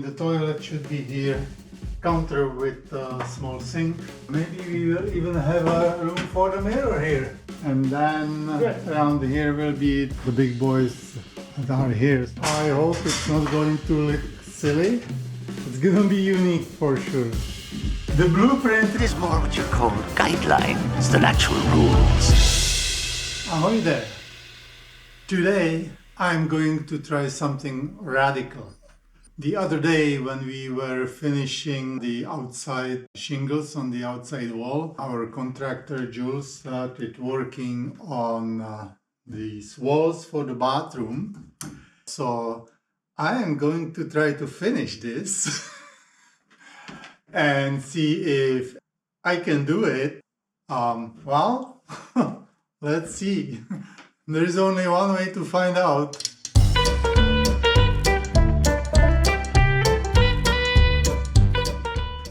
The toilet should be here, counter with a small sink. Maybe we will even have a room for the mirror here. And then around here will be the big boys that are here. I hope it's not going to look silly. It's gonna be unique for sure. The blueprint It is more what you call guidelines than actual rules. Ahoy there! Today I'm going to try something radical. The other day when we were finishing the outside shingles on the outside wall, our contractor Jules started working on these walls for the bathroom. So I am going to try to finish this and see if I can do it. Well, let's see. There is only one way to find out.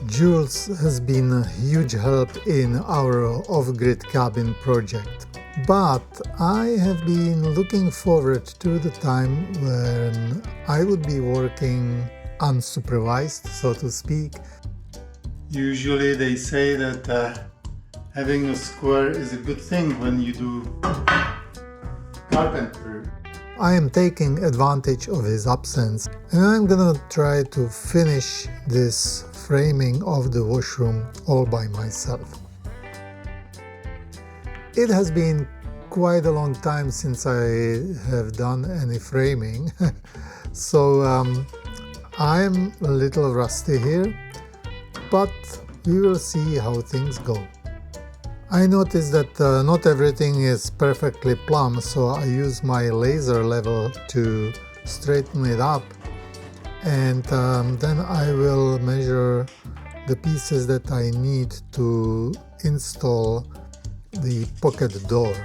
Jules has been a huge help in our off-grid cabin project. But I have been looking forward to the time when I would be working unsupervised, so to speak. Usually they say that having a square is a good thing when you do carpentry. I am taking advantage of his absence and I'm gonna try to finish this framing of the washroom all by myself. It has been quite a long time since I have done any framing, so I am a little rusty here, but we will see how things go. I noticed that not everything is perfectly plumb, so I use my laser level to straighten it up, and then I will measure the pieces that I need to install the pocket door.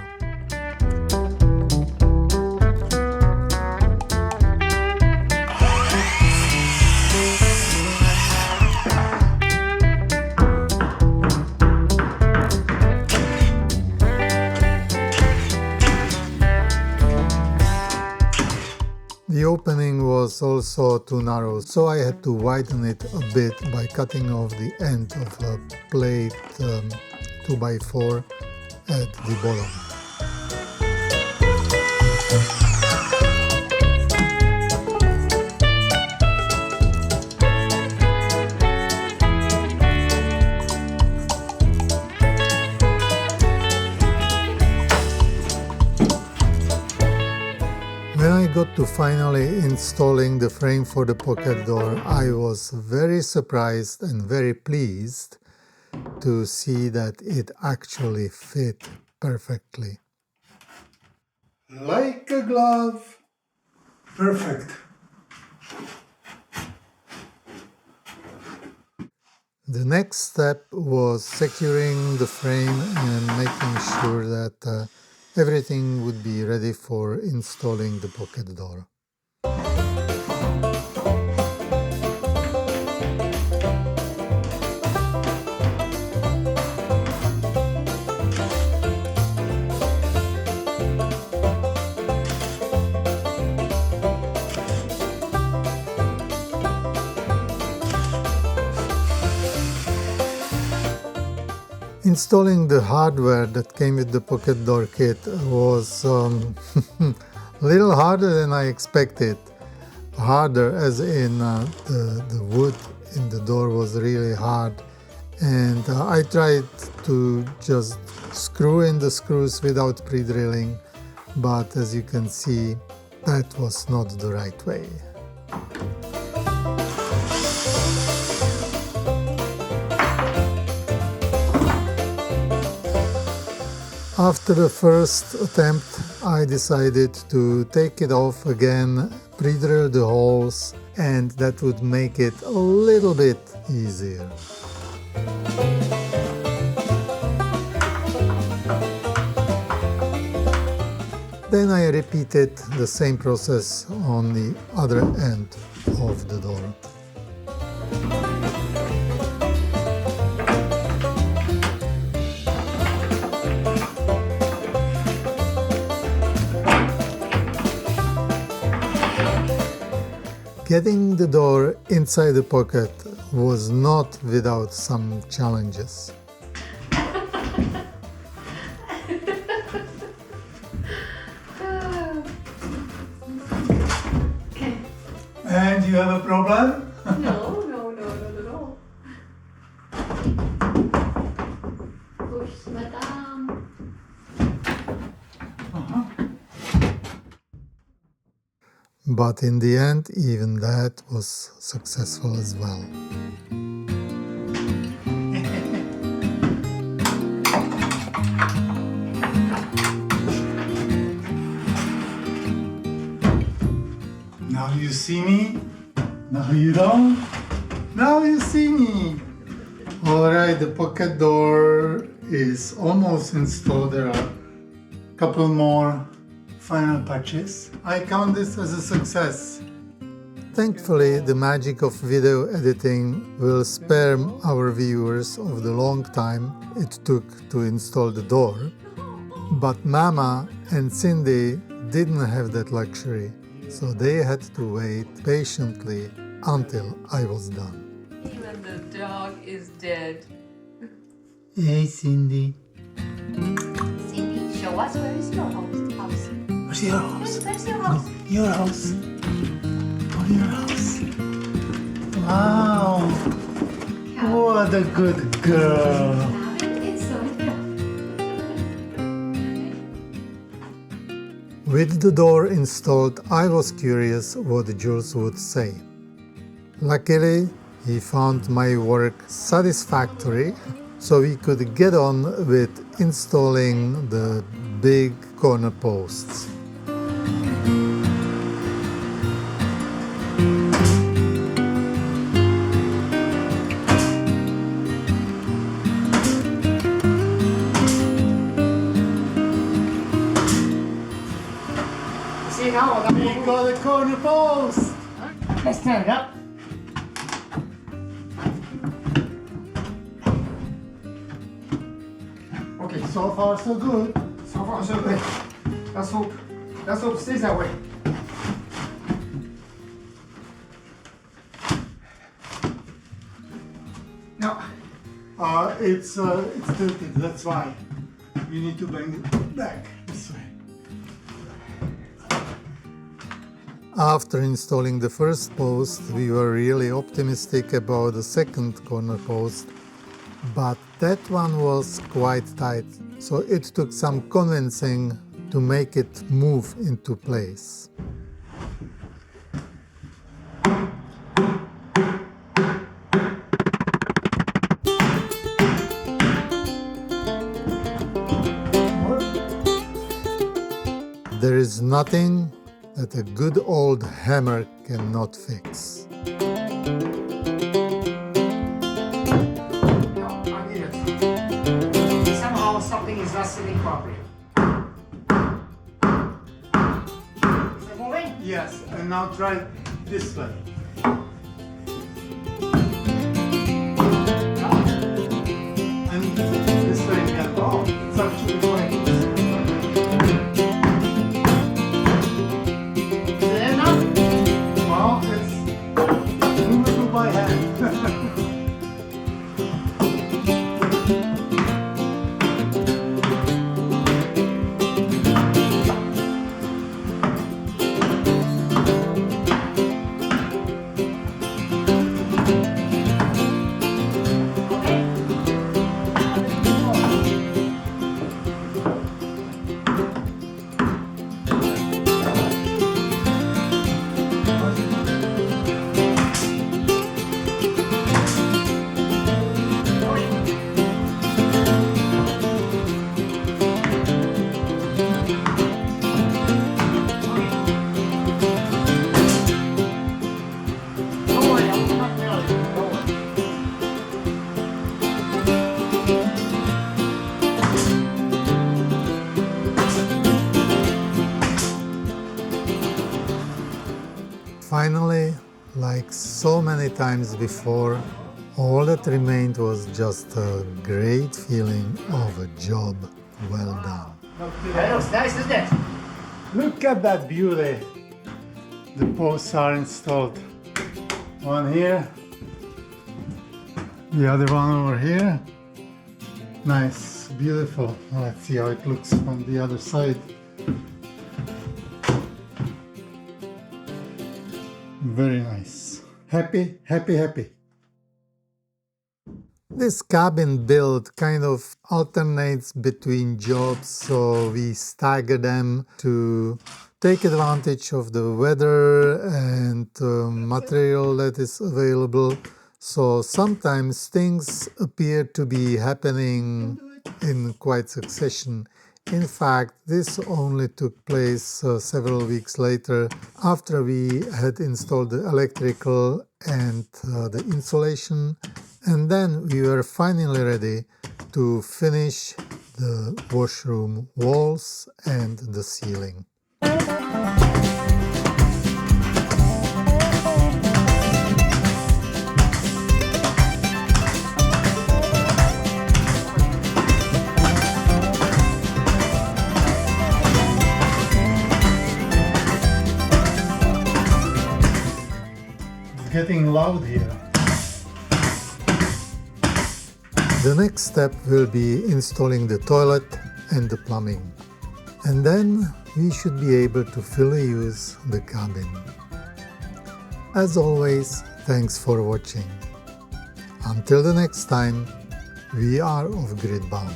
The opening was also too narrow, so I had to widen it a bit by cutting off the end of a plate 2x4 at the bottom. When I got to finally installing the frame for the pocket door, I was very surprised and very pleased to see that it actually fit perfectly. Like a glove. Perfect. The next step was securing the frame and making sure that everything would be ready for installing the pocket door. Installing the hardware that came with the pocket door kit was a little harder than I expected. Harder as in the wood in the door was really hard, and I tried to just screw in the screws without pre-drilling, but as you can see, that was not the right way. After the first attempt, I decided to take it off again, pre-drill the holes, and that would make it a little bit easier. Then I repeated the same process on the other end of the door. Getting the door inside the pocket was not without some challenges. And you have a problem? No, not at all. Push, madam. But in the end, even that was successful as well. Now you see me, now you don't. Now you see me. Alright, the pocket door is almost installed. There are A couple more final touches. I count this as a success. Thankfully, the magic of video editing will spare our viewers of the long time it took to install the door. But Mama and Cindy didn't have that luxury, so they had to wait patiently until I was done. Even the dog is dead. Hey, Cindy. Cindy, show us where is your house. Where's your house? Where's your house? Your house. Oh, your house. Wow. What a good girl. It's so With the door installed, I was curious what Jules would say. Luckily, he found my work satisfactory, so we could get on with installing the big corner posts. We got a corner post. Let's turn it up. Okay, so far so good. So far, so good. Let's hope it stays that way. No. It's tilted, that's why. You need to bring it back this way. After installing the first post, we were really optimistic about the second corner post, but that one was quite tight, so it took some convincing to make it move into place. There is nothing that a good old hammer cannot fix. No, I need it. Somehow something is not sitting properly. Is it moving? Yes, and now try this way. And this way again. Oh, it's actually going. Is it in now? Well, it's movable by hand. Don't worry, I'm not really. Don't worry. Finally, like so many times before, all that remained was just a great feeling of a job well done. That looks nice, isn't it? Look at that beauty. The posts are installed. One here. The other one over here. Nice, beautiful. Let's see how it looks from the other side. Very nice. Happy, happy, happy. This cabin build kind of alternates between jobs, so we stagger them to take advantage of the weather and material that is available. So sometimes things appear to be happening in quite succession. In fact, this only took place several weeks later after we had installed the electrical and the insulation, and then we were finally ready to finish the washroom walls and the ceiling. Getting loud here. The next step will be installing the toilet and the plumbing. And then we should be able to fully use the cabin. As always, thanks for watching. Until the next time, we are off-grid bound.